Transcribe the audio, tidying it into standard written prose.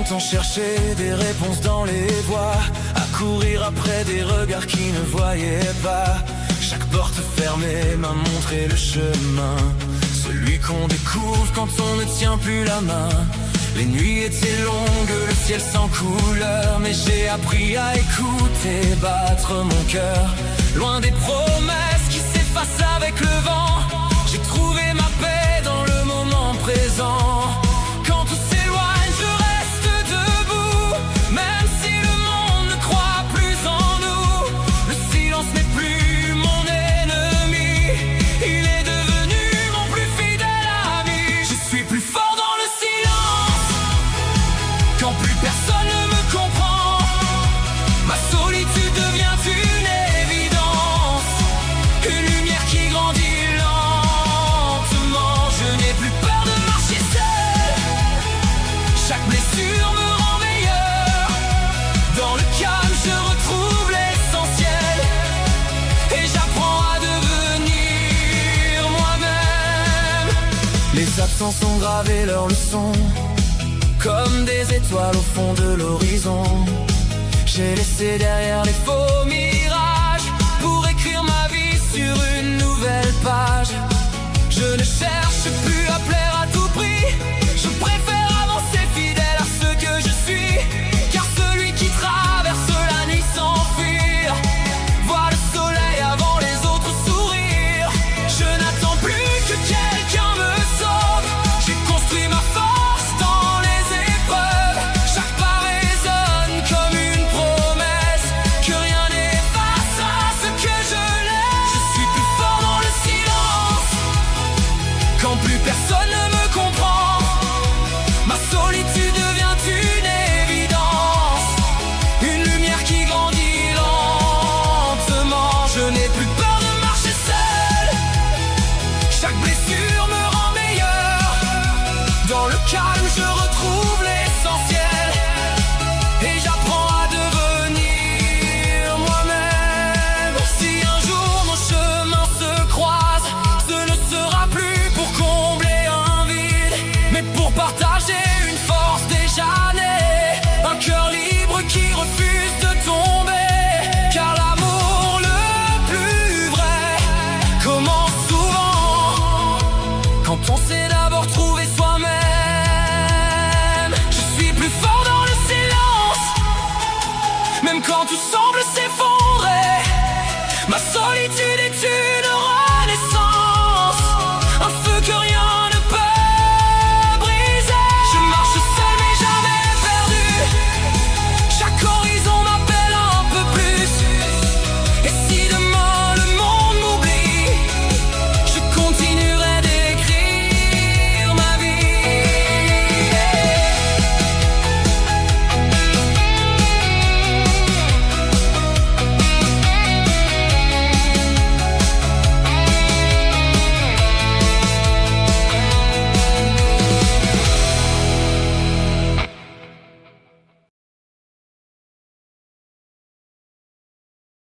longtemps cherché des réponses dans les voies, à courir après des regards qui ne voyaient pas. Chaque porte fermée m'a montré le chemin, celui qu'on découvre quand on ne tient plus la main. Les nuits étaient longues, le ciel sans couleur, mais j'ai appris à écouter battre mon cœur. Loin des promesses qui s'effacent avec le vent, j'ai trouvé ma paix dans le moment présent. Quand tout s'éloigne, je reste debout, même si le monde ne croit plus en nous. Le silence n'est plus mon ennemi, il est devenu mon plus fidèle ami. Je suis plus fort dans le silence, quand plus personne ne me comprend. Ma solitude devient une évidence, une lumière qui grandit lentement. Je n'ai plus peur de marcher seul, chaque blessure me rend meilleur. Dans le calme je retrouve l'essentiel, et j'apprends à devenir moi-même. Les absences ont gravé leurs leçons, comme des étoiles au fond de l'horizon. J'ai laissé derrière les faux mirages pour écrire ma vie sur une nouvelle page. Je ne cherche plus à plaire à tout prix, je préfère avancer fidèle à ce que je suis. Car celui qui traverse la nuit sans fuir voit le soleil avant les autres sourire. Je n'attends plus que quelqu'un me sauve, j'ai construit ma force dans les épreuves. Chaque pas résonne comme une promesse, que rien n'effacera ce que je laisse. Je suis plus fort dans le silence, quand plus personne ne me comprend. Ma solitude devient une évidence, une lumière qui grandit lentement. Je n'ai plus peur de marcher seul, chaque blessure me rend meilleur. Dans le calme je retrouve l'essentiel, et j'apprends à devenir moi-même. Si un jour nos chemins se croisent, ce ne sera plus pour combler un vide, mais pour partager une force déjà née, un cœur libre qui refuse de tomber. Car l'amour le plus vrai commence souvent quand on sait d'abord trouver soi-même. Je suis plus fort dans le silence, même quand tout semble